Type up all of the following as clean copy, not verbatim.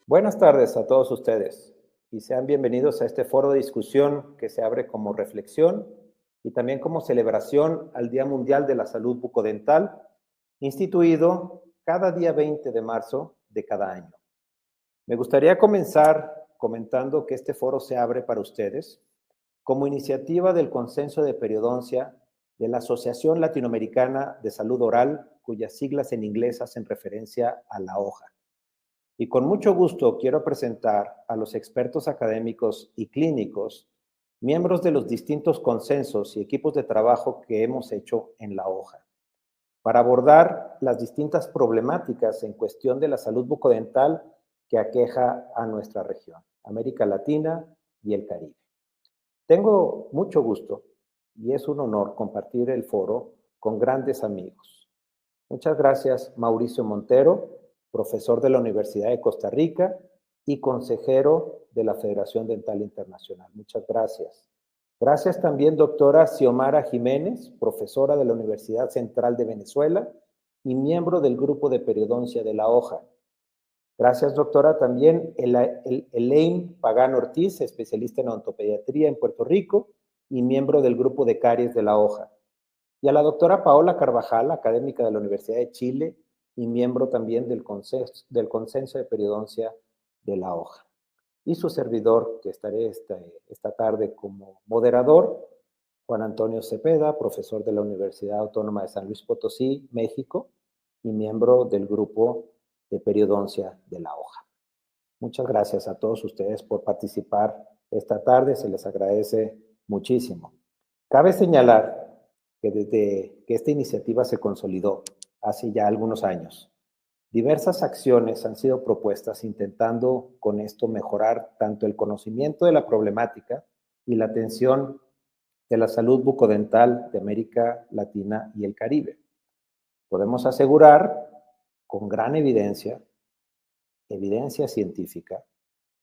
Buenas tardes a todos ustedes y sean bienvenidos a este foro de discusión que se abre como reflexión y también como celebración al Día Mundial de la Salud Bucodental, instituido cada día 20 de marzo de cada año. Me gustaría comenzar comentando que este foro se abre para ustedes como iniciativa del Consenso de Periodoncia de la Asociación Latinoamericana de Salud Oral, cuyas siglas en inglés hacen referencia a la OJA. Y con mucho gusto quiero presentar a los expertos académicos y clínicos, miembros de los distintos consensos y equipos de trabajo que hemos hecho en la OJA, para abordar las distintas problemáticas en cuestión de la salud bucodental que aqueja a nuestra región, América Latina y el Caribe. Tengo mucho gusto y es un honor compartir el foro con grandes amigos. Muchas gracias, Mauricio Montero, profesor de la Universidad de Costa Rica y consejero de la Federación Dental Internacional. Muchas gracias. Gracias también, doctora Xiomara Jiménez, profesora de la Universidad Central de Venezuela y miembro del grupo de periodoncia de la OJA. Gracias, doctora, también Elaine Pagán Ortiz, especialista en odontopediatría en Puerto Rico y miembro del grupo de caries de la OJA. Y a la doctora Paola Carvajal, académica de la Universidad de Chile y miembro también del consenso de periodoncia de la OJA. Y su servidor, que estaré esta tarde como moderador, Juan Antonio Cepeda, profesor de la Universidad Autónoma de San Luis Potosí, México, y miembro del grupo de periodoncia de la OJA. Muchas gracias a todos ustedes por participar esta tarde, se les agradece muchísimo. Cabe señalar que desde que esta iniciativa se consolidó hace ya algunos años, diversas acciones han sido propuestas intentando con esto mejorar tanto el conocimiento de la problemática y la atención de la salud bucodental de América Latina y el Caribe. Podemos asegurar con gran evidencia científica,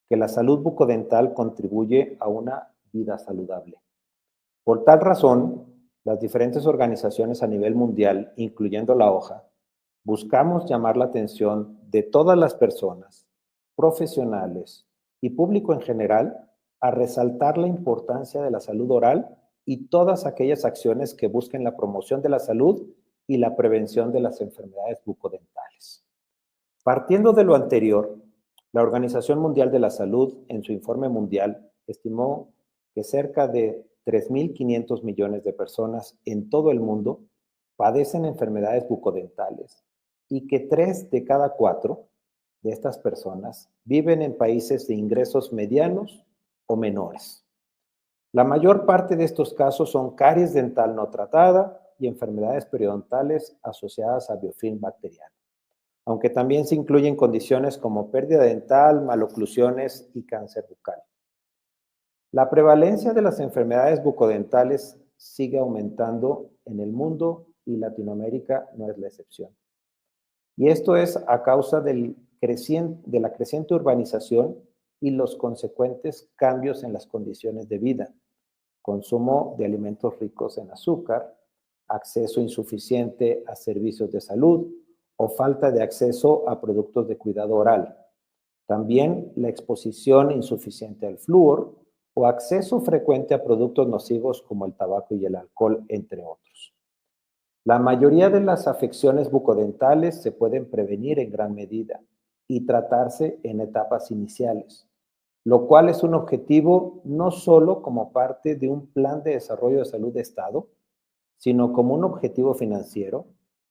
que la salud bucodental contribuye a una vida saludable. Por tal razón, las diferentes organizaciones a nivel mundial, incluyendo la OJA, buscamos llamar la atención de todas las personas, profesionales y público en general a resaltar la importancia de la salud oral y todas aquellas acciones que busquen la promoción de la salud y la prevención de las enfermedades bucodentales. Partiendo de lo anterior, la Organización Mundial de la Salud, en su informe mundial, estimó que cerca de 3.500 millones de personas en todo el mundo padecen enfermedades bucodentales y que 3 de cada 4 de estas personas viven en países de ingresos medianos o menores. La mayor parte de estos casos son caries dental no tratada y enfermedades periodontales asociadas a biofilm bacteriano, aunque también se incluyen condiciones como pérdida dental, maloclusiones y cáncer bucal. La prevalencia de las enfermedades bucodentales sigue aumentando en el mundo y Latinoamérica no es la excepción. Y esto es a causa de la creciente urbanización y los consecuentes cambios en las condiciones de vida, consumo de alimentos ricos en azúcar, acceso insuficiente a servicios de salud o falta de acceso a productos de cuidado oral. También la exposición insuficiente al flúor o acceso frecuente a productos nocivos como el tabaco y el alcohol, entre otros. La mayoría de las afecciones bucodentales se pueden prevenir en gran medida y tratarse en etapas iniciales, lo cual es un objetivo no solo como parte de un plan de desarrollo de salud de Estado, sino como un objetivo financiero,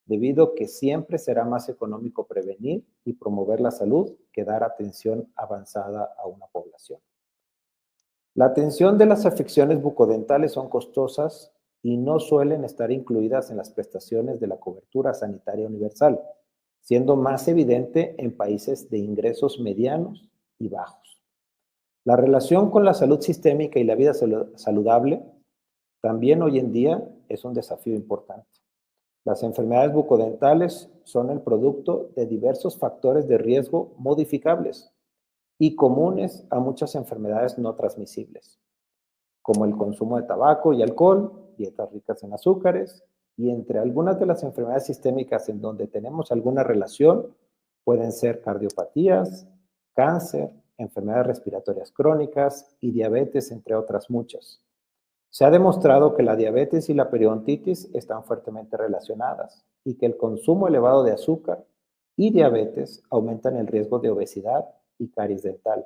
debido a que siempre será más económico prevenir y promover la salud que dar atención avanzada a una población. La atención de las afecciones bucodentales son costosas y no suelen estar incluidas en las prestaciones de la cobertura sanitaria universal, siendo más evidente en países de ingresos medianos y bajos. La relación con la salud sistémica y la vida saludable también hoy en día es un desafío importante. Las enfermedades bucodentales son el producto de diversos factores de riesgo modificables y comunes a muchas enfermedades no transmisibles, como el consumo de tabaco y alcohol, dietas ricas en azúcares, y entre algunas de las enfermedades sistémicas en donde tenemos alguna relación pueden ser cardiopatías, cáncer, enfermedades respiratorias crónicas y diabetes, entre otras muchas. Se ha demostrado que la diabetes y la periodontitis están fuertemente relacionadas y que el consumo elevado de azúcar y diabetes aumentan el riesgo de obesidad y caries dental,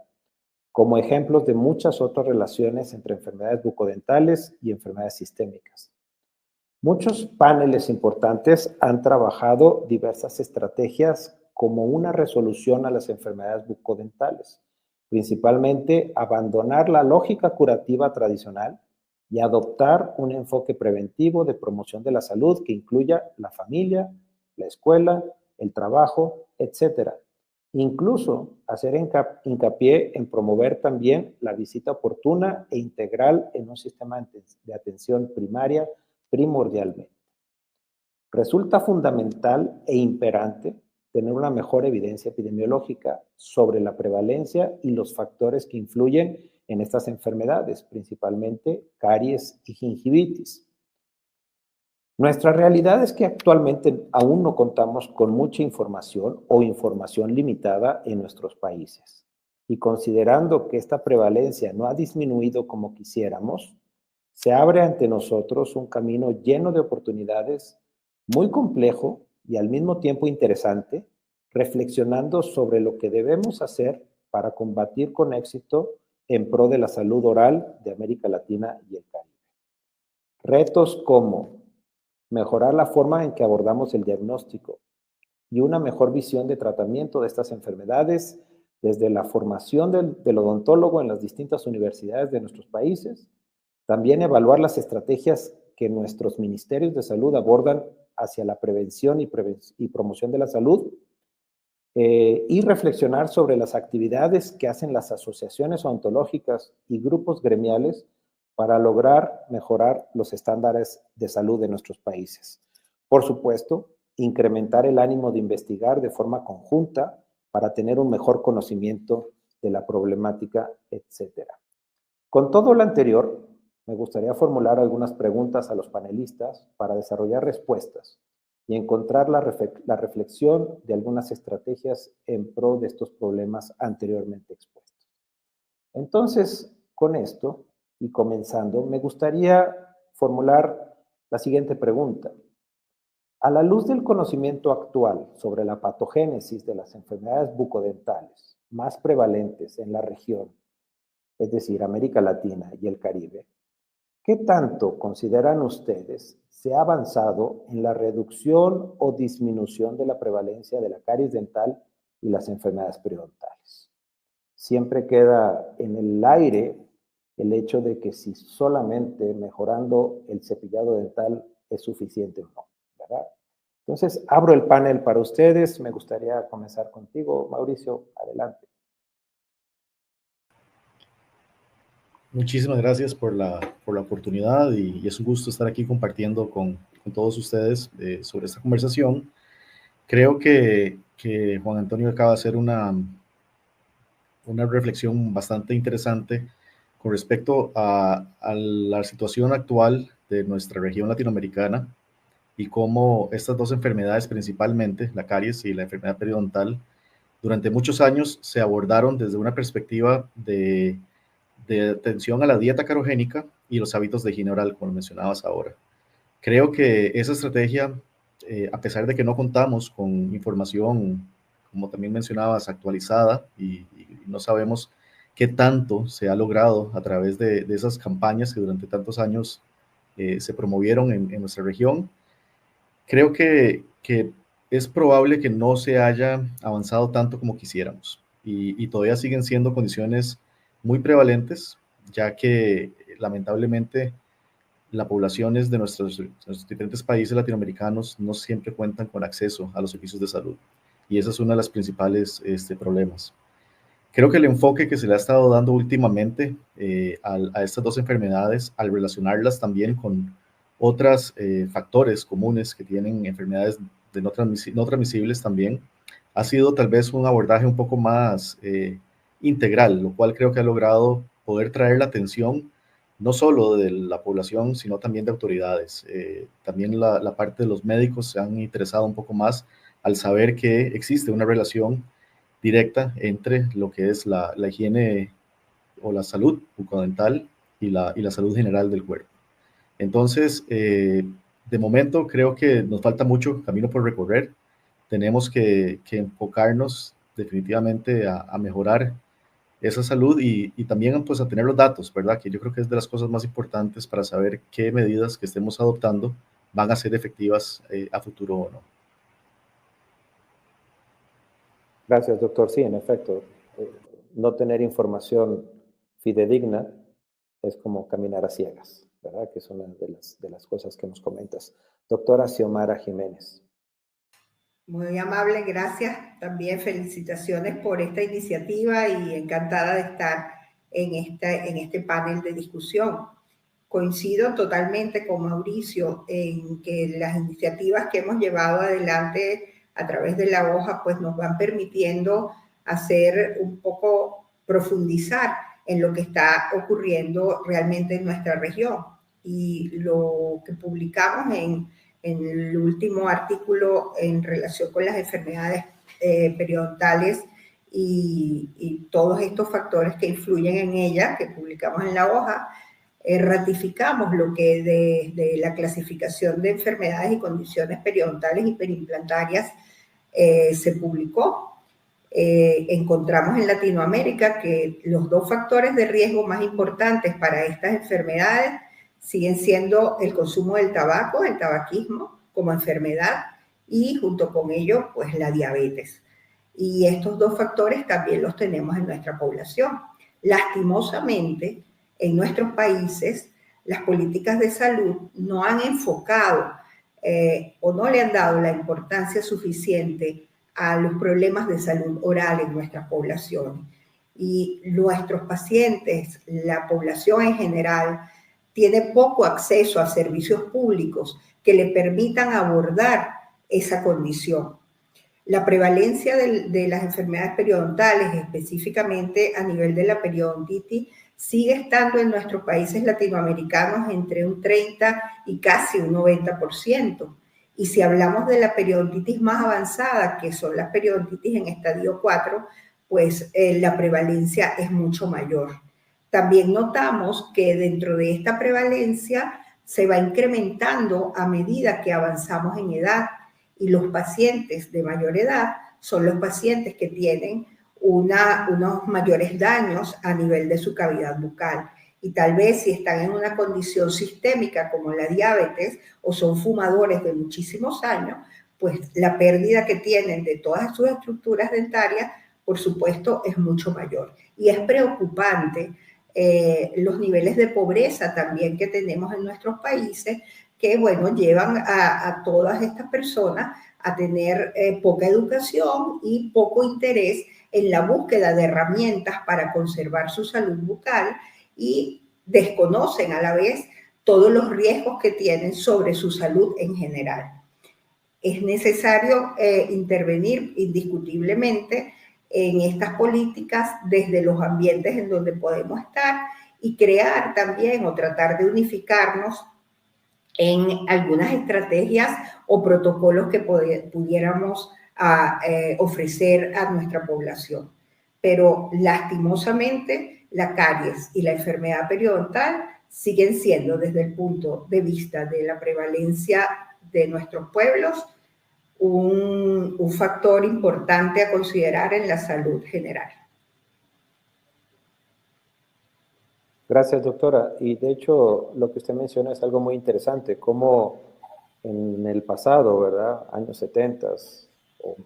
como ejemplos de muchas otras relaciones entre enfermedades bucodentales y enfermedades sistémicas. Muchos paneles importantes han trabajado diversas estrategias como una resolución a las enfermedades bucodentales, principalmente abandonar la lógica curativa tradicional y adoptar un enfoque preventivo de promoción de la salud que incluya la familia, la escuela, el trabajo, etcétera. Incluso hacer hincapié en promover también la visita oportuna e integral en un sistema de atención primaria primordialmente. Resulta fundamental e imperante tener una mejor evidencia epidemiológica sobre la prevalencia y los factores que influyen en estas enfermedades, principalmente caries y gingivitis. Nuestra realidad es que actualmente aún no contamos con mucha información o información limitada en nuestros países. Y considerando que esta prevalencia no ha disminuido como quisiéramos, se abre ante nosotros un camino lleno de oportunidades, muy complejo y al mismo tiempo interesante, reflexionando sobre lo que debemos hacer para combatir con éxito en pro de la salud oral de América Latina y el Caribe. Retos como mejorar la forma en que abordamos el diagnóstico y una mejor visión de tratamiento de estas enfermedades desde la formación del odontólogo en las distintas universidades de nuestros países. También evaluar las estrategias que nuestros ministerios de salud abordan hacia la prevención y promoción de la salud, y reflexionar sobre las actividades que hacen las asociaciones odontológicas y grupos gremiales para lograr mejorar los estándares de salud de nuestros países. Por supuesto, incrementar el ánimo de investigar de forma conjunta para tener un mejor conocimiento de la problemática, etc. Con todo lo anterior, me gustaría formular algunas preguntas a los panelistas para desarrollar respuestas y encontrar la reflexión de algunas estrategias en pro de estos problemas anteriormente expuestos. Entonces, con esto y comenzando, me gustaría formular la siguiente pregunta. A la luz del conocimiento actual sobre la patogénesis de las enfermedades bucodentales más prevalentes en la región, es decir, América Latina y el Caribe, ¿qué tanto consideran ustedes se ha avanzado en la reducción o disminución de la prevalencia de la caries dental y las enfermedades periodontales? Siempre queda en el aire el hecho de que si solamente mejorando el cepillado dental es suficiente o no, ¿verdad? Entonces, abro el panel para ustedes. Me gustaría comenzar contigo, Mauricio. Adelante. Muchísimas gracias por la oportunidad y es un gusto estar aquí compartiendo con todos ustedes sobre esta conversación. Creo que Juan Antonio acaba de hacer una reflexión bastante interesante con respecto a la situación actual de nuestra región latinoamericana y cómo estas dos enfermedades, principalmente la caries y la enfermedad periodontal, durante muchos años se abordaron desde una perspectiva de atención a la dieta carogénica y los hábitos de higiene oral, como mencionabas ahora. Creo que esa estrategia, a pesar de que no contamos con información, como también mencionabas, actualizada y no sabemos qué tanto se ha logrado a través de esas campañas que durante tantos años se promovieron en nuestra región, creo que es probable que no se haya avanzado tanto como quisiéramos y todavía siguen siendo condiciones muy prevalentes, ya que lamentablemente las poblaciones de nuestros diferentes países latinoamericanos no siempre cuentan con acceso a los servicios de salud y ese es uno de los principales problemas. Creo que el enfoque que se le ha estado dando últimamente a estas dos enfermedades, al relacionarlas también con otros factores comunes que tienen enfermedades no transmisibles también, ha sido tal vez un abordaje un poco más integral, lo cual creo que ha logrado poder traer la atención no solo de la población, sino también de autoridades. También la parte de los médicos se han interesado un poco más al saber que existe una relación directa entre lo que es la higiene o la salud bucodental y la salud general del cuerpo. Entonces, de momento creo que nos falta mucho camino por recorrer. Tenemos que enfocarnos definitivamente a mejorar esa salud y también pues a tener los datos, ¿verdad? Que yo creo que es de las cosas más importantes para saber qué medidas que estemos adoptando van a ser efectivas a futuro o no. Gracias, doctor. Sí, en efecto, no tener información fidedigna es como caminar a ciegas, ¿verdad? Que es una de las cosas que nos comentas. Doctora Xiomara Jiménez. Muy amable, gracias. También felicitaciones por esta iniciativa y encantada de estar en este panel de discusión. Coincido totalmente con Mauricio en que las iniciativas que hemos llevado adelante a través de la hoja pues nos van permitiendo hacer un poco, profundizar en lo que está ocurriendo realmente en nuestra región. Y lo que publicamos en el último artículo en relación con las enfermedades periodontales y todos estos factores que influyen en ella, que publicamos en la hoja, ratificamos lo que de la clasificación de enfermedades y condiciones periodontales y perimplantarias se publicó. Encontramos en Latinoamérica que los dos factores de riesgo más importantes para estas enfermedades siguen siendo el consumo del tabaco, el tabaquismo como enfermedad y junto con ello pues la diabetes. Y estos dos factores también los tenemos en nuestra población. Lastimosamente, en nuestros países, las políticas de salud no han enfocado o no le han dado la importancia suficiente a los problemas de salud oral en nuestras poblaciones. Y nuestros pacientes, la población en general, tiene poco acceso a servicios públicos que le permitan abordar esa condición. La prevalencia de las enfermedades periodontales, específicamente a nivel de la periodontitis, sigue estando en nuestros países latinoamericanos entre un 30 y casi un 90%. Y si hablamos de la periodontitis más avanzada, que son las periodontitis en estadio 4, pues la prevalencia es mucho mayor. También notamos que dentro de esta prevalencia se va incrementando a medida que avanzamos en edad y los pacientes de mayor edad son los pacientes que tienen unos mayores daños a nivel de su cavidad bucal. Y tal vez si están en una condición sistémica como la diabetes o son fumadores de muchísimos años, pues la pérdida que tienen de todas sus estructuras dentarias, por supuesto, es mucho mayor. Y es preocupante los niveles de pobreza también que tenemos en nuestros países, que, bueno, llevan a todas estas personas a tener poca educación y poco interés en la búsqueda de herramientas para conservar su salud bucal y desconocen a la vez todos los riesgos que tienen sobre su salud en general. Es necesario intervenir indiscutiblemente en estas políticas desde los ambientes en donde podemos estar y crear también o tratar de unificarnos en algunas estrategias o protocolos que pudiéramos ofrecer a nuestra población. Pero lastimosamente la caries y la enfermedad periodontal siguen siendo desde el punto de vista de la prevalencia de nuestros pueblos un factor importante a considerar en la salud general. Gracias, doctora. Y de hecho, lo que usted menciona es algo muy interesante, como en el pasado, ¿verdad? Años 70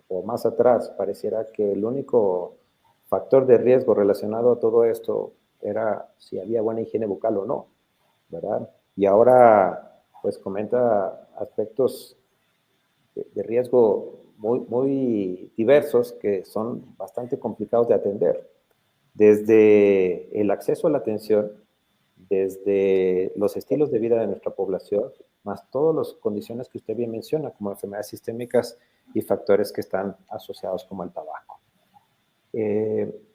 o más atrás, pareciera que el único factor de riesgo relacionado a todo esto era si había buena higiene bucal o no, ¿verdad? Y ahora, pues comenta aspectos de riesgo muy diversos que son bastante complicados de atender. Desde el acceso a la atención, desde los estilos de vida de nuestra población, más todas las condiciones que usted bien menciona, como enfermedades sistémicas y factores que están asociados como el tabaco.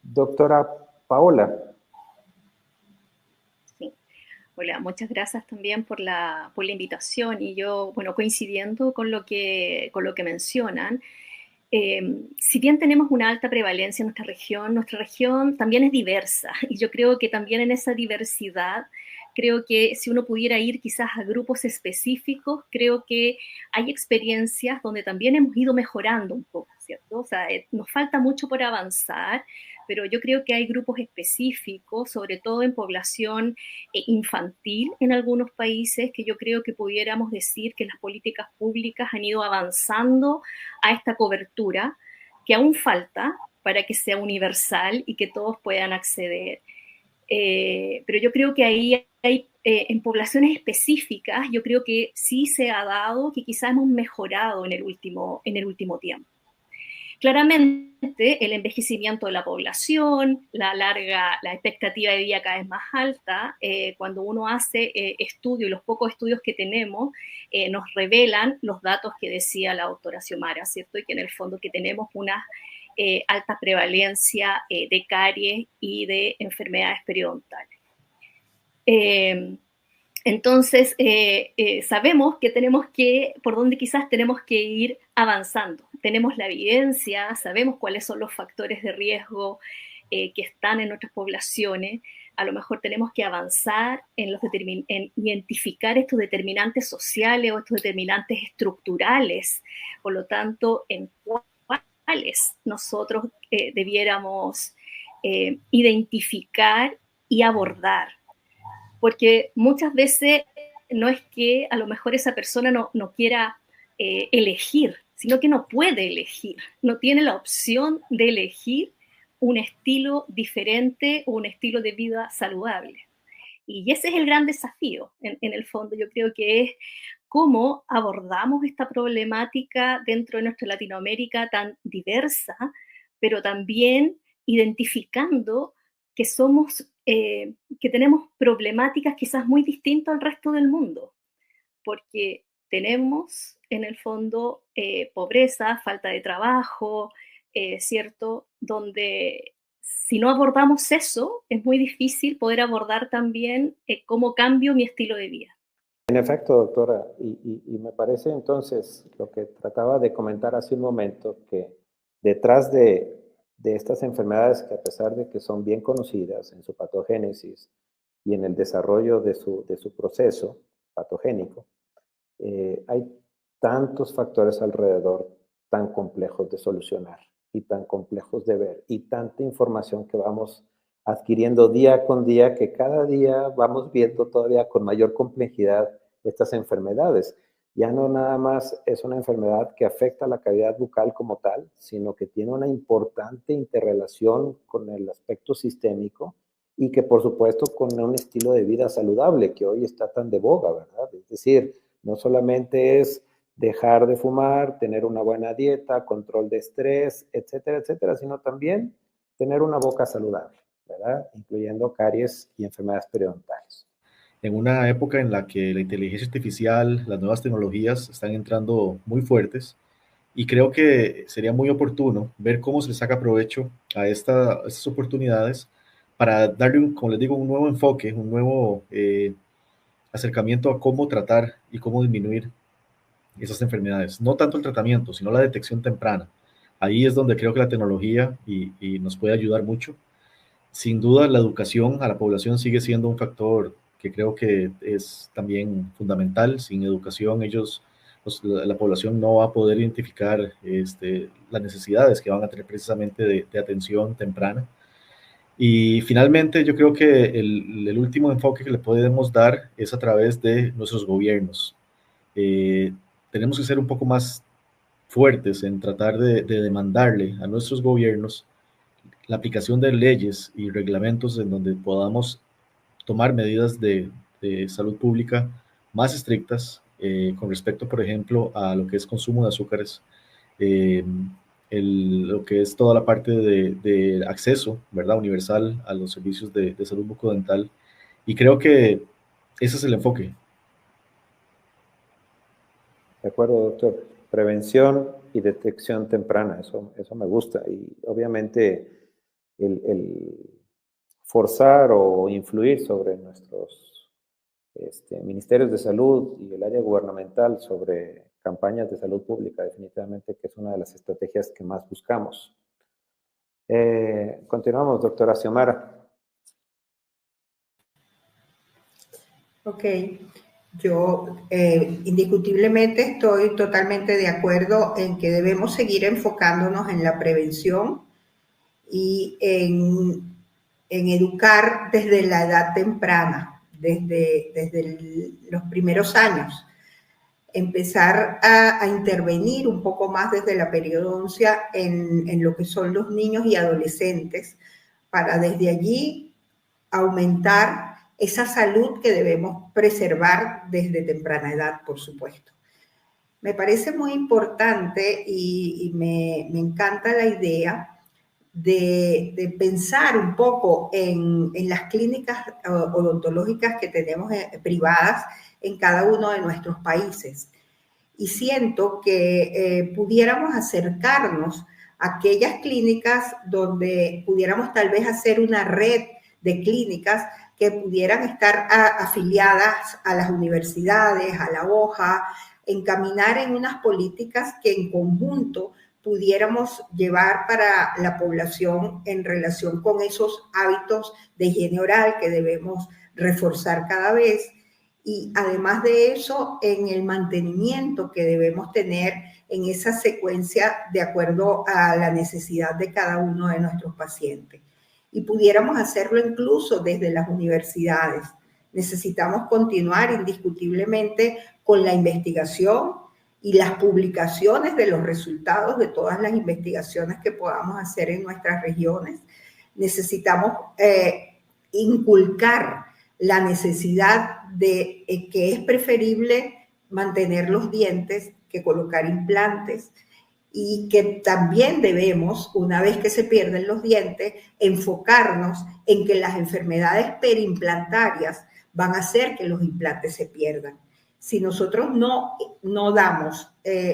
Doctora Paola. Sí. Hola, muchas gracias también por la invitación y yo, bueno, coincidiendo con lo que mencionan, si bien tenemos una alta prevalencia en nuestra región también es diversa y yo creo que también en esa diversidad, creo que si uno pudiera ir quizás a grupos específicos, creo que hay experiencias donde también hemos ido mejorando un poco, ¿cierto? O sea, nos falta mucho por avanzar, pero yo creo que hay grupos específicos, sobre todo en población infantil en algunos países, que yo creo que pudiéramos decir que las políticas públicas han ido avanzando a esta cobertura que aún falta para que sea universal y que todos puedan acceder. Pero yo creo que ahí hay, en poblaciones específicas, yo creo que sí se ha dado, que quizás hemos mejorado en el último tiempo. Claramente, el envejecimiento de la población, la expectativa de vida cada vez más alta, cuando uno hace estudios, los pocos estudios que tenemos, nos revelan los datos que decía la doctora Xiomara, ¿cierto? Y que en el fondo que tenemos una alta prevalencia de caries y de enfermedades periodontales. Entonces, sabemos que por dónde quizás tenemos que ir avanzando. Tenemos la evidencia, sabemos cuáles son los factores de riesgo que están en nuestras poblaciones. A lo mejor tenemos que avanzar en identificar estos determinantes sociales o estos determinantes estructurales. Por lo tanto, en cuáles nosotros debiéramos identificar y abordar. Porque muchas veces no es que a lo mejor esa persona no quiera elegir, sino que no puede elegir, no tiene la opción de elegir un estilo diferente o un estilo de vida saludable. Y ese es el gran desafío, en el fondo, yo creo que es cómo abordamos esta problemática dentro de nuestra Latinoamérica tan diversa, pero también identificando que que tenemos problemáticas quizás muy distintas al resto del mundo, porque tenemos en el fondo pobreza, falta de trabajo, ¿cierto? Donde si no abordamos eso, es muy difícil poder abordar también cómo cambio mi estilo de vida. En efecto, doctora, y me parece entonces lo que trataba de comentar hace un momento, que detrás de estas enfermedades que a pesar de que son bien conocidas en su patogénesis y en el desarrollo de su proceso patogénico, hay tantos factores alrededor tan complejos de solucionar y tan complejos de ver y tanta información que vamos adquiriendo día con día que cada día vamos viendo todavía con mayor complejidad estas enfermedades. Ya no nada más es una enfermedad que afecta a la cavidad bucal como tal, sino que tiene una importante interrelación con el aspecto sistémico y que por supuesto con un estilo de vida saludable que hoy está tan de boga, ¿verdad? Es decir, no solamente es dejar de fumar, tener una buena dieta, control de estrés, etcétera, etcétera, sino también tener una boca saludable, ¿verdad? Incluyendo caries y enfermedades periodontales. En una época en la que la inteligencia artificial, las nuevas tecnologías están entrando muy fuertes, y creo que sería muy oportuno ver cómo se le saca provecho a estas oportunidades para darle, como les digo, un nuevo enfoque, un nuevo acercamiento a cómo tratar y cómo disminuir esas enfermedades. No tanto el tratamiento, sino la detección temprana. Ahí es donde creo que la tecnología y nos puede ayudar mucho. Sin duda, la educación a la población sigue siendo un factor que creo que es también fundamental. Sin educación, la población no va a poder identificar las necesidades que van a tener precisamente de atención temprana. Y finalmente, yo creo que el último enfoque que le podemos dar es a través de nuestros gobiernos. Tenemos que ser un poco más fuertes en tratar de demandarle a nuestros gobiernos la aplicación de leyes y reglamentos en donde podamos tomar medidas de salud pública más estrictas con respecto, por ejemplo, a lo que es consumo de azúcares, eh, lo que es toda la parte de acceso, ¿verdad?, universal a los servicios de salud bucodental. Y creo que ese es el enfoque. De acuerdo, doctor. Prevención y detección temprana, eso me gusta. Y obviamente el forzar o influir sobre ministerios de salud y el área gubernamental sobre campañas de salud pública, definitivamente que es una de las estrategias que más buscamos. Continuamos, doctora Xiomara. Ok, yo indiscutiblemente estoy totalmente de acuerdo en que debemos seguir enfocándonos en la prevención y en educar desde la edad temprana, desde los primeros años. Empezar a intervenir un poco más desde la periodoncia en lo que son los niños y adolescentes, para desde allí aumentar esa salud que debemos preservar desde temprana edad, por supuesto. Me parece muy importante y me encanta la idea de pensar un poco en las clínicas odontológicas que tenemos privadas en cada uno de nuestros países. Y siento que pudiéramos acercarnos a aquellas clínicas donde pudiéramos tal vez hacer una red de clínicas que pudieran estar afiliadas a las universidades, a la hoja, encaminar en unas políticas que en conjunto pudiéramos llevar para la población en relación con esos hábitos de higiene oral que debemos reforzar cada vez. Y además de eso, en el mantenimiento que debemos tener en esa secuencia de acuerdo a la necesidad de cada uno de nuestros pacientes. Y pudiéramos hacerlo incluso desde las universidades. Necesitamos continuar indiscutiblemente con la investigación y las publicaciones de los resultados de todas las investigaciones que podamos hacer en nuestras regiones. Necesitamos inculcar la necesidad de que es preferible mantener los dientes que colocar implantes, y que también debemos, una vez que se pierden los dientes, enfocarnos en que las enfermedades perimplantarias van a hacer que los implantes se pierdan. Si nosotros no damos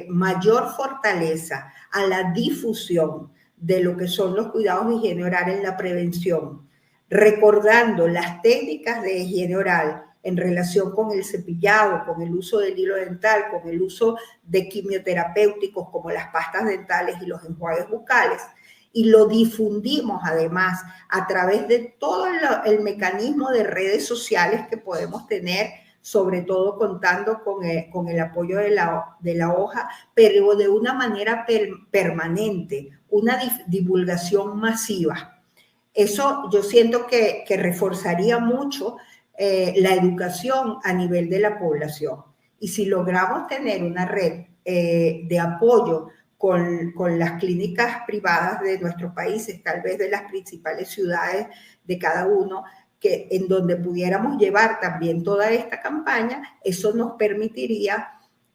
mayor fortaleza a la difusión de lo que son los cuidados de higiene oral en la prevención, recordando las técnicas de higiene oral en relación con el cepillado, con el uso del hilo dental, con el uso de quimioterapéuticos como las pastas dentales y los enjuagues bucales, y lo difundimos además a través de todo el mecanismo de redes sociales que podemos tener, sobre todo contando con el apoyo de la hoja, pero de una manera permanente, una divulgación masiva. Eso yo siento que reforzaría mucho la educación a nivel de la población. Y si logramos tener una red de apoyo con las clínicas privadas de nuestros países, tal vez de las principales ciudades de cada uno, en donde pudiéramos llevar también toda esta campaña, eso nos permitiría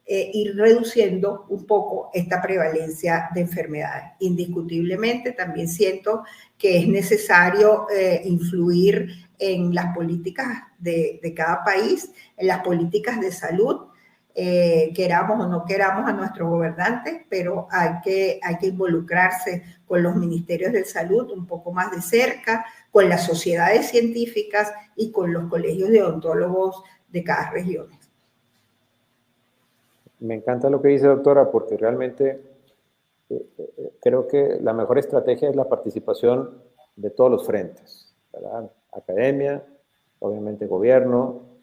ir reduciendo un poco esta prevalencia de enfermedades. Indiscutiblemente también siento que es necesario influir en las políticas de cada país, en las políticas de salud, queramos o no queramos a nuestros gobernantes, pero hay que involucrarse con los ministerios de salud un poco más de cerca, con las sociedades científicas y con los colegios de odontólogos de cada región. Me encanta lo que dice, doctora, porque realmente creo que la mejor estrategia es la participación de todos los frentes, ¿verdad? Academia, obviamente gobierno,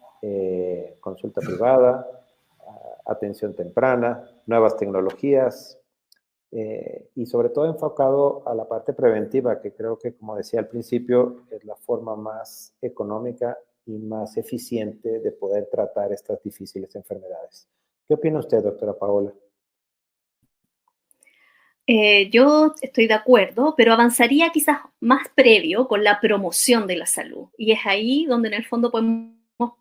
consulta privada, atención temprana, nuevas tecnologías, y sobre todo enfocado a la parte preventiva, que creo que, como decía al principio, es la forma más económica y más eficiente de poder tratar estas difíciles enfermedades. ¿Qué opina usted, doctora Paola? Yo estoy de acuerdo, pero avanzaría quizás más previo con la promoción de la salud. Y es ahí donde en el fondo podemos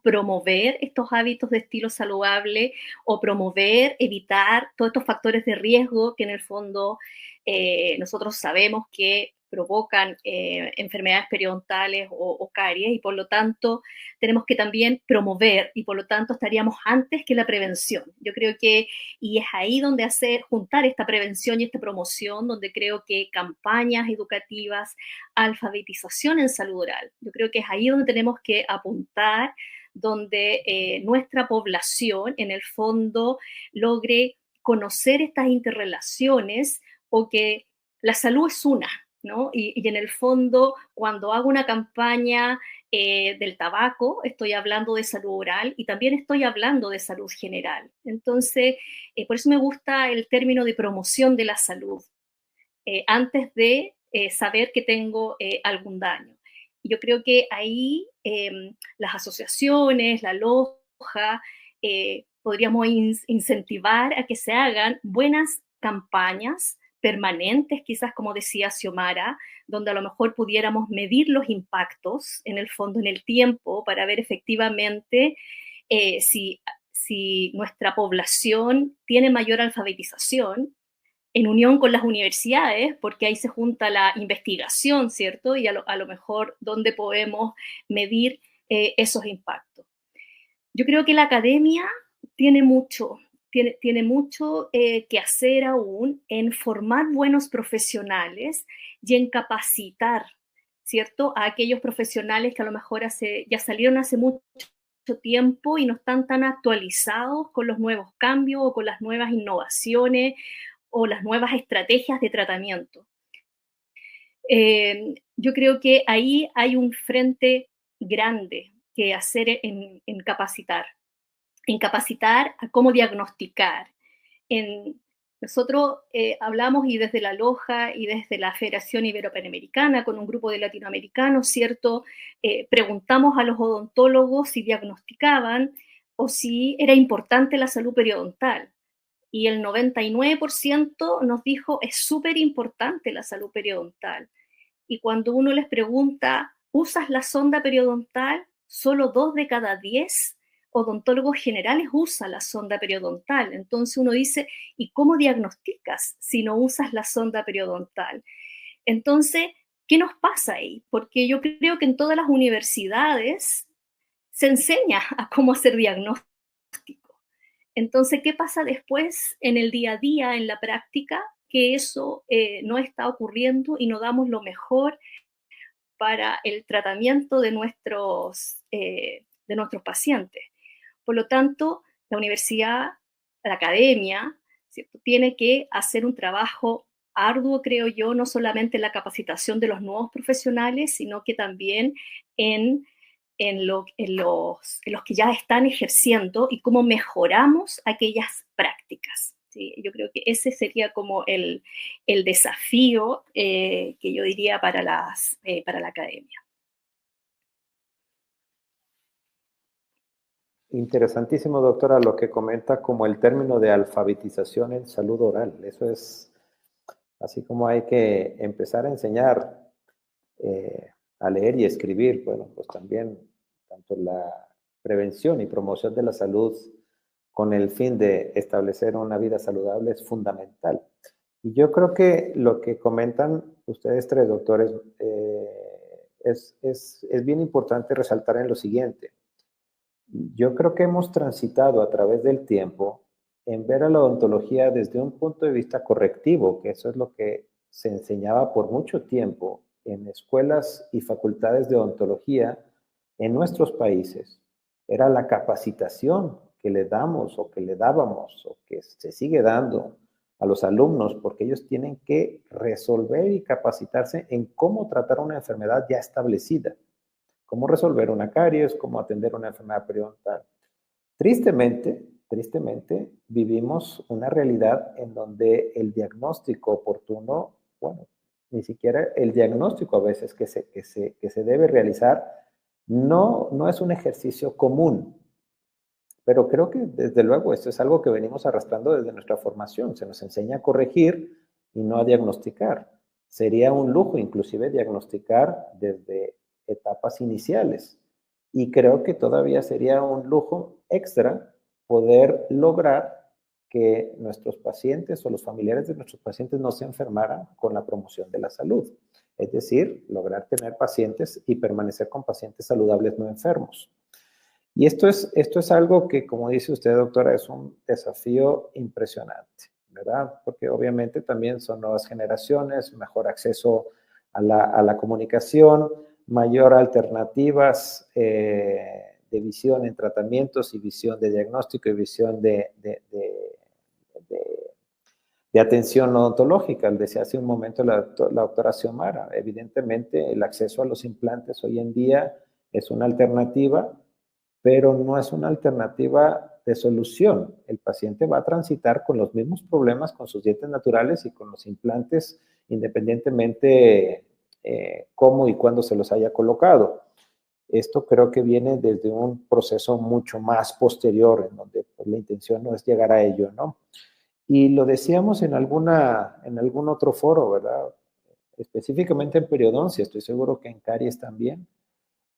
promover estos hábitos de estilo saludable o promover, evitar todos estos factores de riesgo que en el fondo nosotros sabemos que provocan enfermedades periodontales o caries, y por lo tanto tenemos que también promover, y por lo tanto estaríamos antes que la prevención. Yo creo que, y es ahí donde juntar esta prevención y esta promoción, donde creo que campañas educativas, alfabetización en salud oral, yo creo que es ahí donde tenemos que apuntar donde nuestra población, en el fondo, logre conocer estas interrelaciones, o que la salud es una, ¿no? Y en el fondo, cuando hago una campaña del tabaco, estoy hablando de salud oral y también estoy hablando de salud general. Entonces, por eso me gusta el término de promoción de la salud, antes de saber que tengo algún daño. Yo creo que ahí las asociaciones, la loja, podríamos incentivar a que se hagan buenas campañas permanentes, quizás como decía Xiomara, donde a lo mejor pudiéramos medir los impactos en el fondo, en el tiempo, para ver efectivamente si nuestra población tiene mayor alfabetización, en unión con las universidades, porque ahí se junta la investigación, ¿cierto? Y a lo mejor dónde podemos medir esos impactos. Yo creo que la academia tiene mucho que hacer aún en formar buenos profesionales y en capacitar, ¿cierto?, a aquellos profesionales que a lo mejor ya salieron hace mucho tiempo y no están tan actualizados con los nuevos cambios o con las nuevas innovaciones o las nuevas estrategias de tratamiento. Yo creo que ahí hay un frente grande que hacer en capacitar a cómo diagnosticar. Nosotros hablamos, y desde la Loja y desde la Federación Ibero-Panamericana, con un grupo de latinoamericanos, ¿cierto? Preguntamos a los odontólogos si diagnosticaban o si era importante la salud periodontal. Y el 99% nos dijo, es súper importante la salud periodontal. Y cuando uno les pregunta, ¿usas la sonda periodontal? Solo 2 de cada 10 odontólogos generales usan la sonda periodontal. Entonces uno dice, ¿y cómo diagnosticas si no usas la sonda periodontal? Entonces, ¿qué nos pasa ahí? Porque yo creo que en todas las universidades se enseña a cómo hacer diagnóstico. Entonces, ¿qué pasa después en el día a día, en la práctica? Que eso no está ocurriendo y no damos lo mejor para el tratamiento de nuestros pacientes. Por lo tanto, la universidad, la academia, ¿cierto?, tiene que hacer un trabajo arduo, creo yo, no solamente en la capacitación de los nuevos profesionales, sino que también en los que ya están ejerciendo y cómo mejoramos aquellas prácticas. ¿Sí? Yo creo que ese sería como el desafío que yo diría para la academia. Interesantísimo, doctora, lo que comenta como el término de alfabetización en salud oral. Eso es así como hay que empezar a enseñar a leer y escribir. Bueno, pues también tanto la prevención y promoción de la salud con el fin de establecer una vida saludable es fundamental. Y yo creo que lo que comentan ustedes tres, doctores, es bien importante resaltar en lo siguiente. Yo creo que hemos transitado a través del tiempo en ver a la odontología desde un punto de vista correctivo, que eso es lo que se enseñaba por mucho tiempo en escuelas y facultades de odontología en nuestros países. Era la capacitación que le damos o que le dábamos o que se sigue dando a los alumnos, porque ellos tienen que resolver y capacitarse en cómo tratar una enfermedad ya establecida. Cómo resolver una caries, cómo atender una enfermedad periodontal. Tristemente, vivimos una realidad en donde el diagnóstico oportuno, bueno, ni siquiera el diagnóstico a veces que se debe realizar, no es un ejercicio común. Pero creo que desde luego esto es algo que venimos arrastrando desde nuestra formación. Se nos enseña a corregir y no a diagnosticar. Sería un lujo inclusive diagnosticar desde etapas iniciales. Y creo que todavía sería un lujo extra poder lograr que nuestros pacientes o los familiares de nuestros pacientes no se enfermaran con la promoción de la salud. Es decir, lograr tener pacientes y permanecer con pacientes saludables no enfermos. Y esto es algo que, como dice usted, doctora, es un desafío impresionante, ¿verdad? Porque obviamente también son nuevas generaciones, mejor acceso a la comunicación, mayor alternativas visión en tratamientos y visión de diagnóstico y visión de atención odontológica. Decía hace un momento la doctora Xiomara, evidentemente el acceso a los implantes hoy en día es una alternativa, pero no es una alternativa de solución. El paciente va a transitar con los mismos problemas con sus dientes naturales y con los implantes, independientemente cómo y cuándo se los haya colocado. Esto creo que viene desde un proceso mucho más posterior, en donde pues, la intención no es llegar a ello, ¿no? Y lo decíamos en algún otro foro, ¿verdad? Específicamente en periodoncia, estoy seguro que en caries también.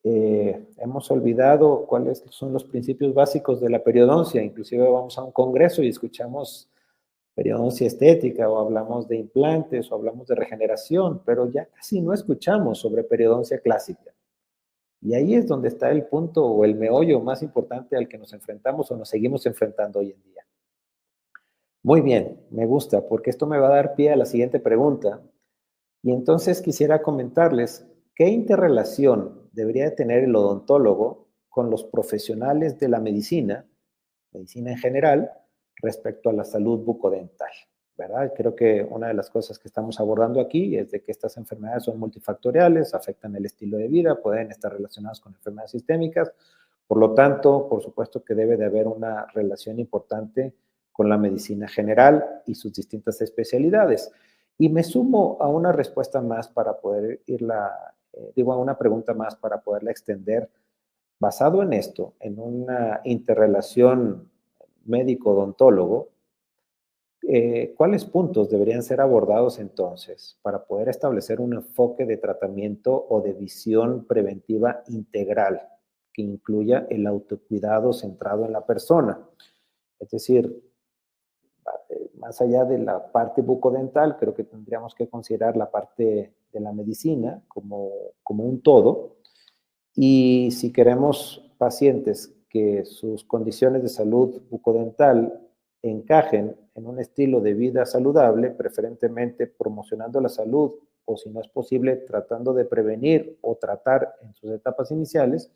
Hemos olvidado cuáles son los principios básicos de la periodoncia. Inclusive vamos a un congreso y escuchamos periodoncia estética o hablamos de implantes o hablamos de regeneración, pero ya casi no escuchamos sobre periodoncia clásica. Y ahí es donde está el punto o el meollo más importante al que nos enfrentamos o nos seguimos enfrentando hoy en día. Muy bien, me gusta, porque esto me va a dar pie a la siguiente pregunta. Y entonces quisiera comentarles qué interrelación debería tener el odontólogo con los profesionales de la medicina en general, respecto a la salud bucodental, ¿verdad? Creo que una de las cosas que estamos abordando aquí es de que estas enfermedades son multifactoriales, afectan el estilo de vida, pueden estar relacionadas con enfermedades sistémicas, por lo tanto, por supuesto que debe de haber una relación importante con la medicina general y sus distintas especialidades. Y me sumo a una respuesta más para poder a una pregunta más para poderla extender. Basado en esto, en una interrelación médico-odontólogo, ¿cuáles puntos deberían ser abordados entonces para poder establecer un enfoque de tratamiento o de visión preventiva integral que incluya el autocuidado centrado en la persona? Es decir, más allá de la parte bucodental, creo que tendríamos que considerar la parte de la medicina como un todo. Y si queremos pacientes que sus condiciones de salud bucodental encajen en un estilo de vida saludable, preferentemente promocionando la salud o, si no es posible, tratando de prevenir o tratar en sus etapas iniciales,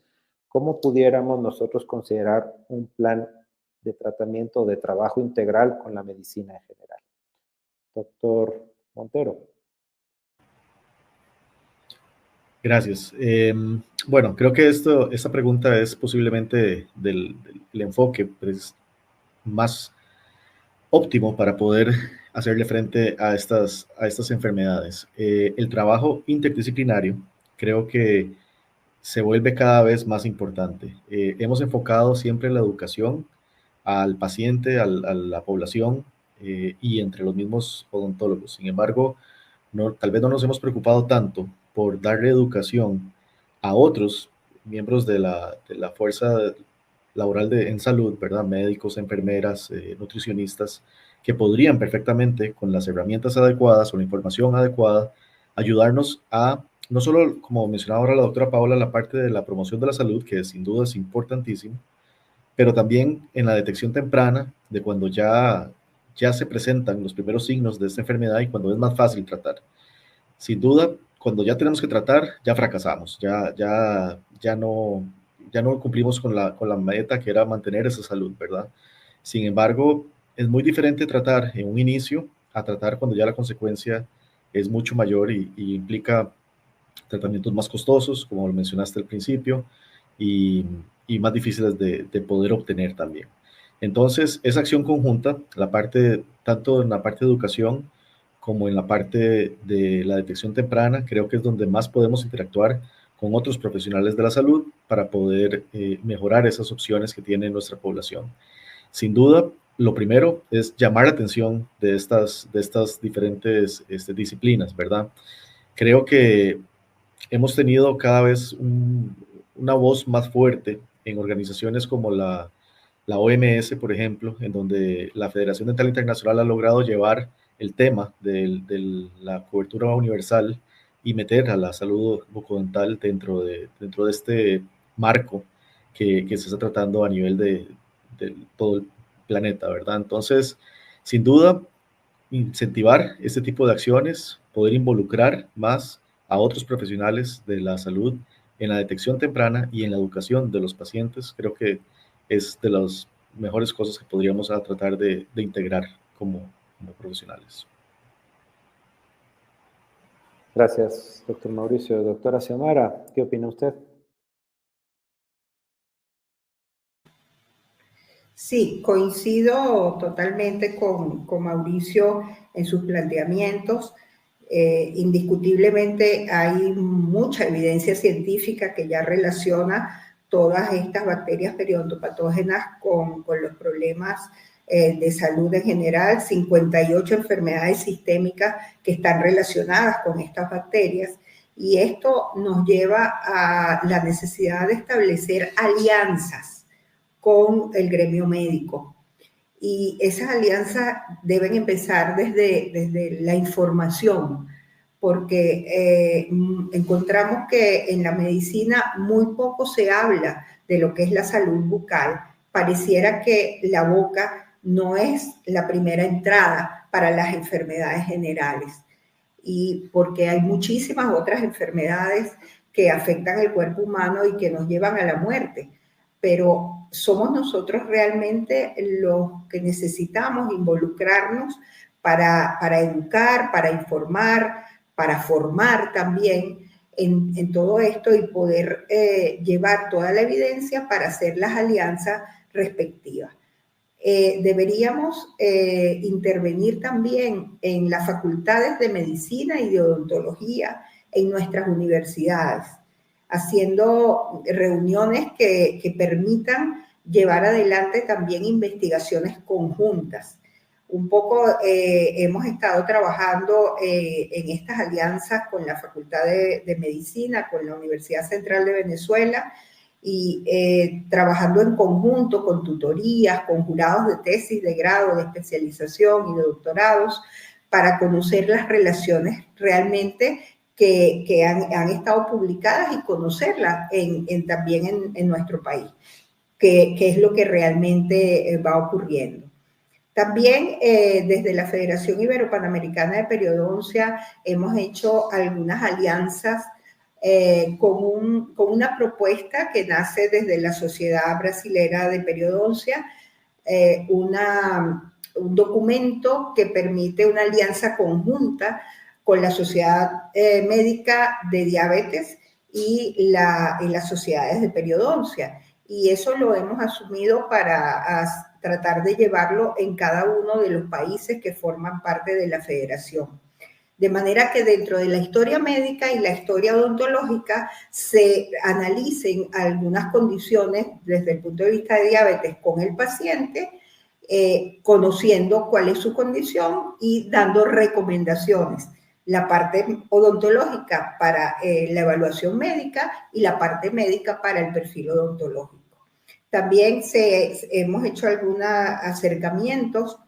¿cómo pudiéramos nosotros considerar un plan de tratamiento o de trabajo integral con la medicina en general? Doctor Montero. Gracias. Bueno, creo que esta pregunta es posiblemente del enfoque pues, más óptimo para poder hacerle frente a estas enfermedades. El trabajo interdisciplinario creo que se vuelve cada vez más importante. Hemos enfocado siempre la educación al paciente, a la población y entre los mismos odontólogos. Sin embargo, tal vez no nos hemos preocupado tanto por darle educación a otros miembros de la fuerza laboral en salud, ¿verdad? Médicos, enfermeras, nutricionistas, que podrían perfectamente, con las herramientas adecuadas o la información adecuada, ayudarnos a, no solo, como mencionaba ahora la doctora Paola, la parte de la promoción de la salud, que sin duda es importantísimo, pero también en la detección temprana de cuando ya se presentan los primeros signos de esta enfermedad y cuando es más fácil tratar. Sin duda, cuando ya tenemos que tratar, ya fracasamos, ya no cumplimos con la meta que era mantener esa salud, ¿verdad? Sin embargo, es muy diferente tratar en un inicio a tratar cuando ya la consecuencia es mucho mayor y implica tratamientos más costosos, como lo mencionaste al principio, y más difíciles de poder obtener también. Entonces, esa acción conjunta, tanto en la parte de educación como en la parte de la detección temprana, creo que es donde más podemos interactuar con otros profesionales de la salud para poder mejorar esas opciones que tiene nuestra población. Sin duda, lo primero es llamar la atención de estas diferentes disciplinas, ¿verdad? Creo que hemos tenido cada vez una voz más fuerte en organizaciones como la OMS, por ejemplo, en donde la Federación Dental Internacional ha logrado llevar el tema de la cobertura universal y meter a la salud bucodental dentro de este marco que se está tratando a nivel de todo el planeta, ¿verdad? Entonces, sin duda, incentivar este tipo de acciones, poder involucrar más a otros profesionales de la salud en la detección temprana y en la educación de los pacientes, creo que es de las mejores cosas que podríamos tratar de integrar como profesionales. Gracias, doctor Mauricio. Doctora Xiomara, ¿qué opina usted? Sí, coincido totalmente con Mauricio en sus planteamientos. Indiscutiblemente hay mucha evidencia científica que ya relaciona todas estas bacterias periodontopatógenas con los problemas de salud en general, 58 enfermedades sistémicas que están relacionadas con estas bacterias, y esto nos lleva a la necesidad de establecer alianzas con el gremio médico. Y esas alianzas deben empezar desde la información, porque encontramos que en la medicina muy poco se habla de lo que es la salud bucal. Pareciera que la boca no es la primera entrada para las enfermedades generales, y porque hay muchísimas otras enfermedades que afectan el cuerpo humano y que nos llevan a la muerte. Pero somos nosotros realmente los que necesitamos involucrarnos para educar, para informar, para formar también en todo esto y poder llevar toda la evidencia para hacer las alianzas respectivas. Deberíamos intervenir también en las facultades de medicina y de odontología en nuestras universidades, haciendo reuniones que permitan llevar adelante también investigaciones conjuntas. Un poco hemos estado trabajando en estas alianzas con la Facultad de Medicina, con la Universidad Central de Venezuela, y trabajando en conjunto con tutorías, con jurados de tesis, de grado, de especialización y de doctorados, para conocer las relaciones realmente que han estado publicadas y conocerlas también en nuestro país, qué es lo que realmente va ocurriendo. También desde la Federación Ibero-Panamericana de Periodoncia hemos hecho algunas alianzas con una propuesta que nace desde la Sociedad Brasilera de Periodoncia, un documento que permite una alianza conjunta con la Sociedad Médica de Diabetes y las sociedades de periodoncia. Y eso lo hemos asumido para tratar de llevarlo en cada uno de los países que forman parte de la federación. De manera que dentro de la historia médica y la historia odontológica se analicen algunas condiciones desde el punto de vista de diabetes con el paciente, conociendo cuál es su condición y dando recomendaciones. La parte odontológica para la evaluación médica y la parte médica para el perfil odontológico. También hemos hecho algunos acercamientos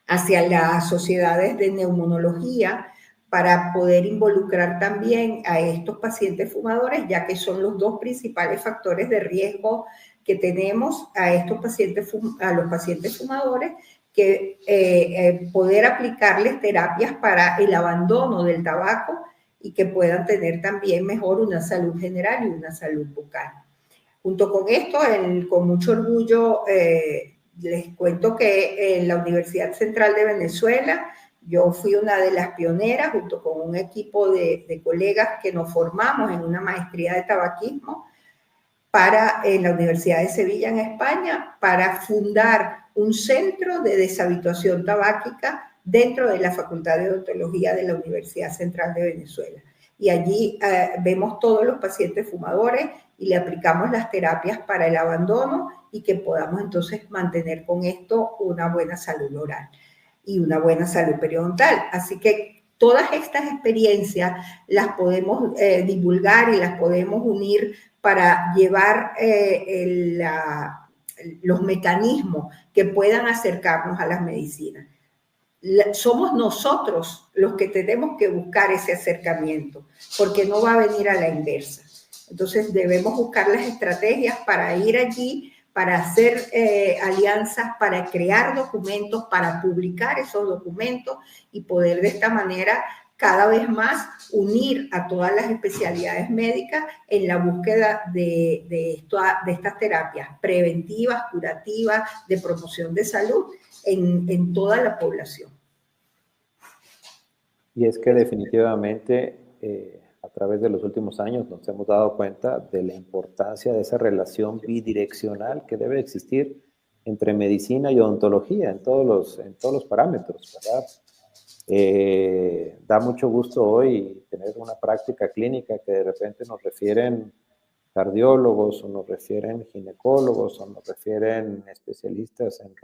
hacia las sociedades de neumonología para poder involucrar también a estos pacientes fumadores, ya que son los dos principales factores de riesgo que tenemos a los pacientes fumadores, que poder aplicarles terapias para el abandono del tabaco y que puedan tener también mejor una salud general y una salud bucal. Junto con esto, con mucho orgullo, les cuento que en la Universidad Central de Venezuela yo fui una de las pioneras, junto con un equipo de colegas que nos formamos en una maestría de tabaquismo en la Universidad de Sevilla, en España, para fundar un centro de deshabituación tabáquica dentro de la Facultad de Odontología de la Universidad Central de Venezuela. Y allí vemos todos los pacientes fumadores y le aplicamos las terapias para el abandono y que podamos entonces mantener con esto una buena salud oral y una buena salud periodontal. Así que todas estas experiencias las podemos divulgar y las podemos unir para llevar los mecanismos que puedan acercarnos a las medicinas. Somos nosotros los que tenemos que buscar ese acercamiento, porque no va a venir a la inversa. Entonces debemos buscar las estrategias para ir allí, para hacer alianzas, para crear documentos, para publicar esos documentos y poder de esta manera cada vez más unir a todas las especialidades médicas en la búsqueda de estas terapias preventivas, curativas, de promoción de salud en toda la población. Y es que definitivamente a través de los últimos años nos hemos dado cuenta de la importancia de esa relación bidireccional que debe existir entre medicina y odontología en todos los parámetros, ¿verdad? Da mucho gusto hoy tener una práctica clínica que de repente nos refieren cardiólogos o nos refieren ginecólogos o nos refieren especialistas en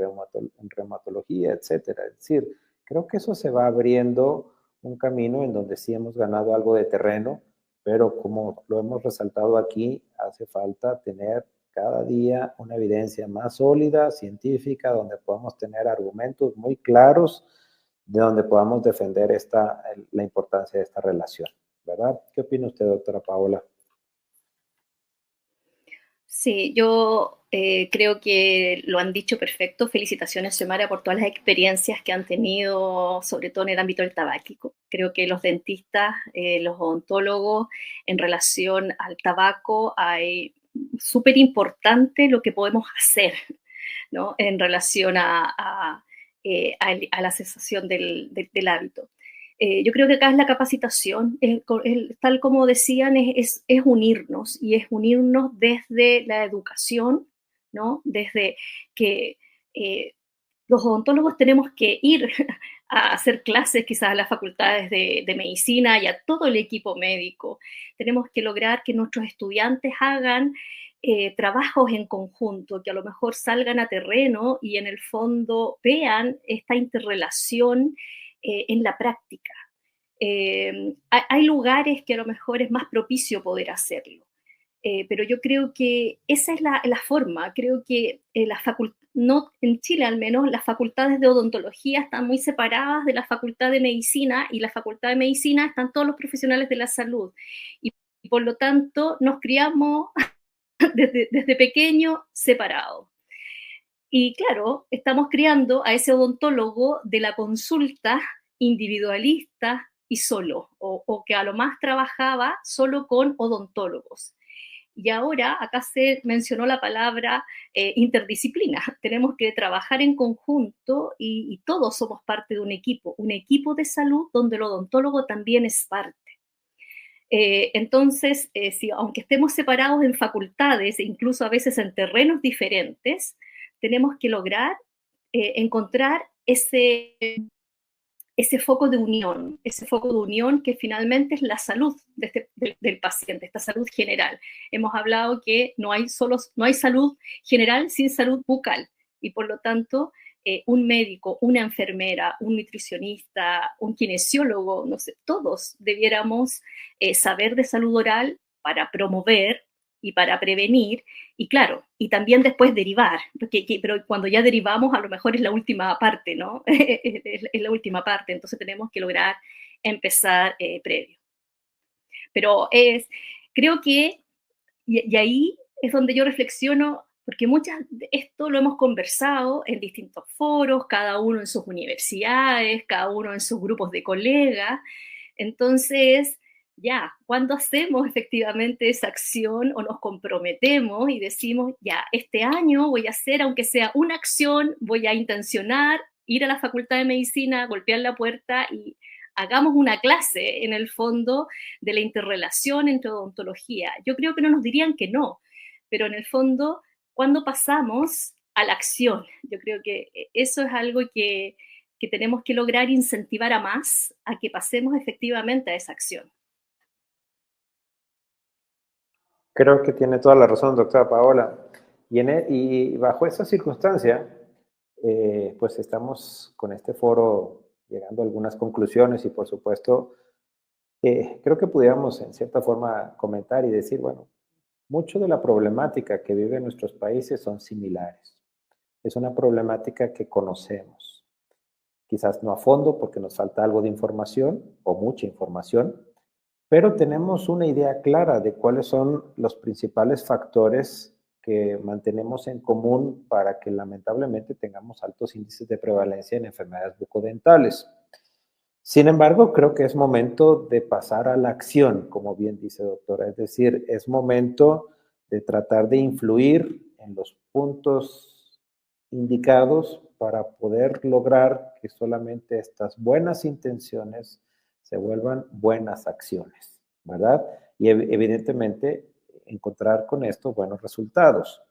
reumatología, etcétera. Es decir, creo que eso se va abriendo un camino en donde sí hemos ganado algo de terreno, pero como lo hemos resaltado aquí, hace falta tener cada día una evidencia más sólida, científica, donde podamos tener argumentos muy claros, de donde podamos defender la importancia de esta relación, ¿verdad? ¿Qué opina usted, doctora Paola? Sí, yo creo que lo han dicho perfecto. Felicitaciones, Xiomara, por todas las experiencias que han tenido, sobre todo en el ámbito del tabáquico. Creo que los dentistas, los odontólogos, en relación al tabaco, hay súper importante lo que podemos hacer, ¿no? En relación a la cesación del hábito. Yo creo que acá es la capacitación, tal como decían, es unirnos, y es unirnos desde la educación, ¿no? Desde que los odontólogos tenemos que ir a hacer clases quizás a las facultades de medicina y a todo el equipo médico. Tenemos que lograr que nuestros estudiantes hagan trabajos en conjunto, que a lo mejor salgan a terreno y en el fondo vean esta interrelación en la práctica. Hay lugares que a lo mejor es más propicio poder hacerlo, pero yo creo que esa es la forma. Creo que no, en Chile al menos, las facultades de odontología están muy separadas de la facultad de medicina, y la facultad de medicina están todos los profesionales de la salud, y por lo tanto nos criamos desde pequeño separados. Y claro, estamos criando a ese odontólogo de la consulta individualista y solo, o que a lo más trabajaba solo con odontólogos. Y ahora acá se mencionó la palabra interdisciplina. Tenemos que trabajar en conjunto, y todos somos parte de un equipo de salud donde el odontólogo también es parte. Entonces, aunque estemos separados en facultades e incluso a veces en terrenos diferentes, tenemos que lograr encontrar ese foco de unión que finalmente es la salud del paciente, esta salud general. Hemos hablado que no hay salud general sin salud bucal, y por lo tanto un médico, una enfermera, un nutricionista, un kinesiólogo, no sé, todos debiéramos saber de salud oral para promover y para prevenir, y claro, y también después derivar, pero cuando ya derivamos a lo mejor es la última parte, ¿no? Es la última parte, entonces tenemos que lograr empezar previo. Pero creo que, y ahí es donde yo reflexiono, porque esto lo hemos conversado en distintos foros, cada uno en sus universidades, cada uno en sus grupos de colegas. Entonces, ya, cuando hacemos efectivamente esa acción o nos comprometemos y decimos, ya, este año voy a hacer, aunque sea una acción, voy a intencionar ir a la Facultad de Medicina, golpear la puerta y hagamos una clase, en el fondo, de la interrelación entre odontología. Yo creo que no nos dirían que no, pero en el fondo, ¿cuándo pasamos a la acción? Yo creo que eso es algo que tenemos que lograr incentivar a más, a que pasemos efectivamente a esa acción. Creo que tiene toda la razón, doctora Paola. Y bajo esa circunstancia, pues estamos con este foro llegando a algunas conclusiones, y por supuesto, creo que pudiéramos en cierta forma comentar y decir, bueno, mucho de la problemática que viven nuestros países son similares. Es una problemática que conocemos. Quizás no a fondo porque nos falta algo de información o mucha información, pero tenemos una idea clara de cuáles son los principales factores que mantenemos en común para que lamentablemente tengamos altos índices de prevalencia en enfermedades bucodentales. Sin embargo, creo que es momento de pasar a la acción, como bien dice doctora, es decir, es momento de tratar de influir en los puntos indicados para poder lograr que solamente estas buenas intenciones se vuelvan buenas acciones, ¿verdad? Y evidentemente encontrar con esto buenos resultados.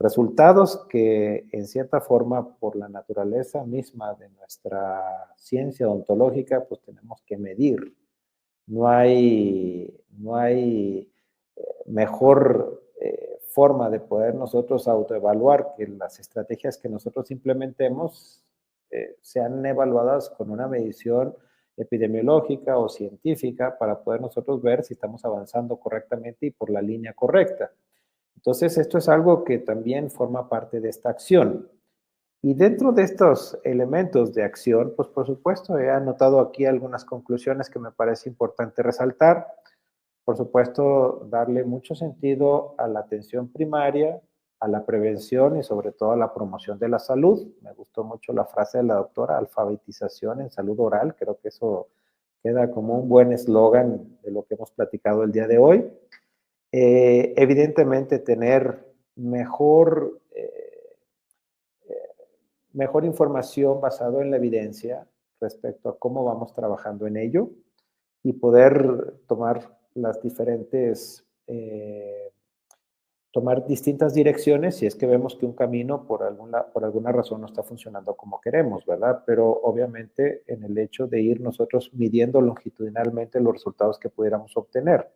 Resultados que en cierta forma por la naturaleza misma de nuestra ciencia ontológica pues tenemos que medir. No hay mejor forma de poder nosotros autoevaluar que las estrategias que nosotros implementemos sean evaluadas con una medición epidemiológica o científica para poder nosotros ver si estamos avanzando correctamente y por la línea correcta. Entonces, esto es algo que también forma parte de esta acción. Y dentro de estos elementos de acción, pues por supuesto, he anotado aquí algunas conclusiones que me parece importante resaltar. Por supuesto, darle mucho sentido a la atención primaria, a la prevención y sobre todo a la promoción de la salud. Me gustó mucho la frase de la doctora, alfabetización en salud oral. Creo que eso queda como un buen eslogan de lo que hemos platicado el día de hoy. Evidentemente tener mejor información basada en la evidencia respecto a cómo vamos trabajando en ello y poder tomar las diferentes, tomar distintas direcciones si es que vemos que un camino por alguna razón no está funcionando como queremos, ¿verdad? Pero obviamente en el hecho de ir nosotros midiendo longitudinalmente los resultados que pudiéramos obtener.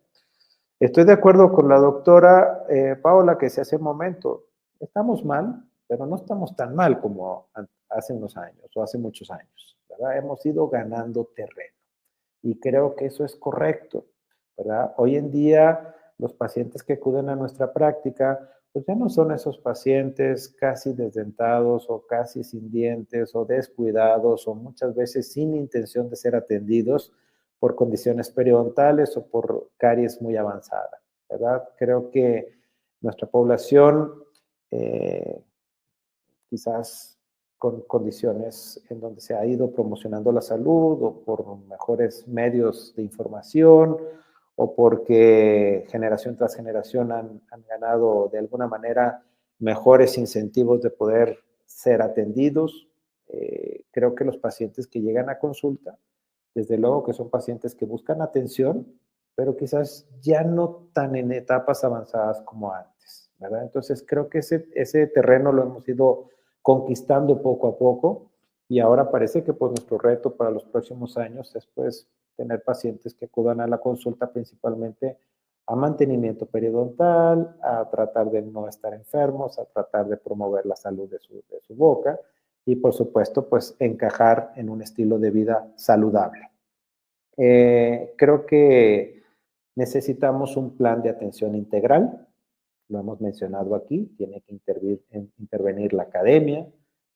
Estoy de acuerdo con la doctora Paola que se hace un momento, estamos mal, pero no estamos tan mal como hace unos años o hace muchos años, ¿verdad? Hemos ido ganando terreno y creo que eso es correcto, ¿verdad? Hoy en día los pacientes que acuden a nuestra práctica, pues ya no son esos pacientes casi desdentados o casi sin dientes o descuidados o muchas veces sin intención de ser atendidos por condiciones periodontales o por caries muy avanzada, ¿verdad? Creo que nuestra población quizás con condiciones en donde se ha ido promocionando la salud o por mejores medios de información o porque generación tras generación han ganado de alguna manera mejores incentivos de poder ser atendidos. Creo que los pacientes que llegan a consulta, desde luego que son pacientes que buscan atención, pero quizás ya no tan en etapas avanzadas como antes, ¿verdad? Entonces creo que ese terreno lo hemos ido conquistando poco a poco y ahora parece que pues nuestro reto para los próximos años es pues tener pacientes que acudan a la consulta principalmente a mantenimiento periodontal, a tratar de no estar enfermos, a tratar de promover la salud de su boca y por supuesto pues encajar en un estilo de vida saludable. Creo que necesitamos un plan de atención integral, lo hemos mencionado aquí, tiene que intervenir la academia,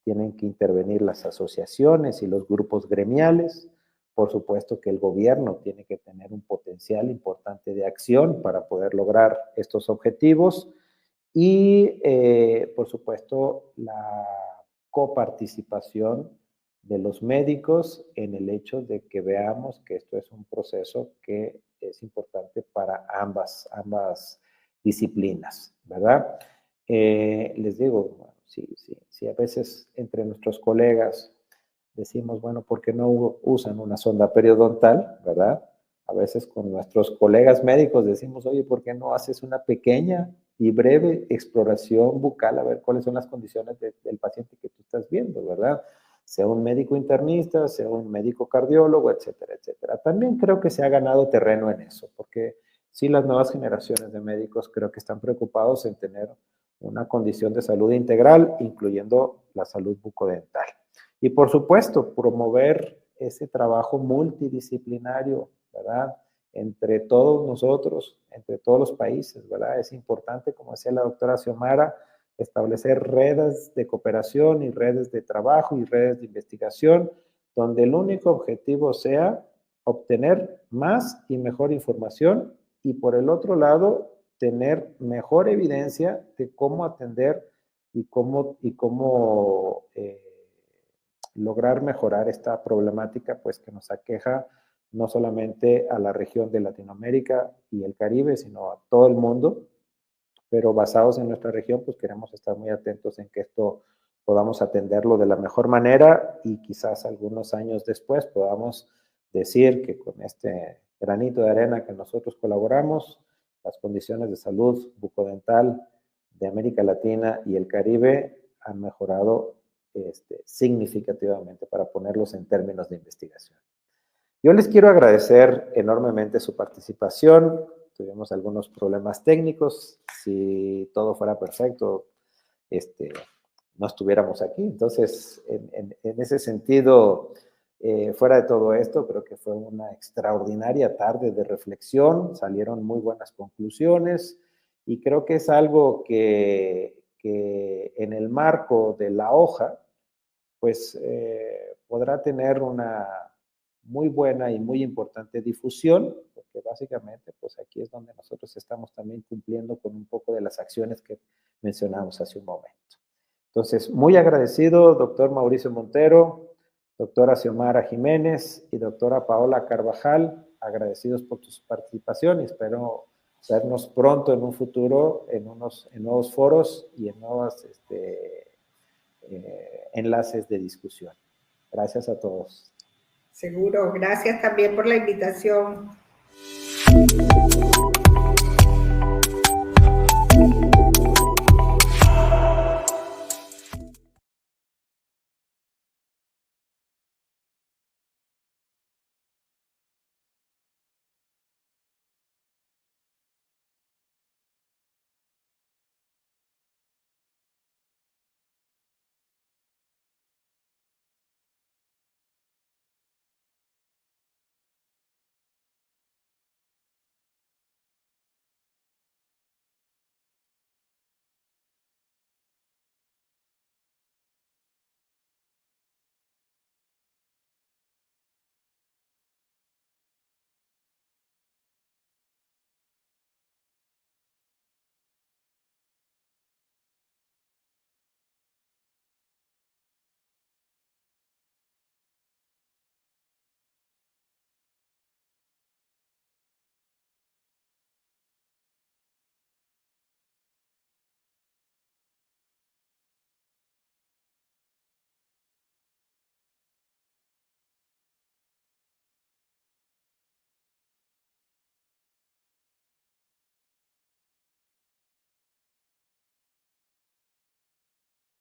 tienen que intervenir las asociaciones y los grupos gremiales, por supuesto que el gobierno tiene que tener un potencial importante de acción para poder lograr estos objetivos y, por supuesto, la coparticipación de los médicos en el hecho de que veamos que esto es un proceso que es importante para ambas disciplinas, ¿verdad? Les digo, bueno, si a veces entre nuestros colegas decimos, bueno, ¿por qué no usan una sonda periodontal, verdad? A veces con nuestros colegas médicos decimos, oye, ¿por qué no haces una pequeña y breve exploración bucal a ver cuáles son las condiciones del paciente que tú estás viendo, ¿verdad? Sea un médico internista, sea un médico cardiólogo, etcétera, etcétera. También creo que se ha ganado terreno en eso, porque sí, las nuevas generaciones de médicos creo que están preocupados en tener una condición de salud integral, incluyendo la salud bucodental. Y por supuesto, promover ese trabajo multidisciplinario, ¿verdad? Entre todos nosotros, entre todos los países, ¿verdad? Es importante, como decía la doctora Xiomara, establecer redes de cooperación y redes de trabajo y redes de investigación, donde el único objetivo sea obtener más y mejor información y por el otro lado, tener mejor evidencia de cómo atender y cómo lograr mejorar esta problemática pues que nos aqueja no solamente a la región de Latinoamérica y el Caribe, sino a todo el mundo, pero basados en nuestra región, pues queremos estar muy atentos en que esto podamos atenderlo de la mejor manera y quizás algunos años después podamos decir que con este granito de arena que nosotros colaboramos, las condiciones de salud bucodental de América Latina y el Caribe han mejorado significativamente, para ponerlos en términos de investigación. Yo les quiero agradecer enormemente su participación. Tuvimos algunos problemas técnicos. Si todo fuera perfecto, no estuviéramos aquí. Entonces, en ese sentido, fuera de todo esto, creo que fue una extraordinaria tarde de reflexión. Salieron muy buenas conclusiones y creo que es algo que en el marco de la hoja, pues podrá tener una muy buena y muy importante difusión, porque básicamente pues aquí es donde nosotros estamos también cumpliendo con un poco de las acciones que mencionamos hace un momento. Entonces, muy agradecido, doctor Mauricio Montero, doctora Xiomara Jiménez y doctora Paola Carvajal, agradecidos por tu participación y espero vernos pronto en un futuro en nuevos foros y en nuevos enlaces de discusión. Gracias a todos. Seguro, gracias también por la invitación.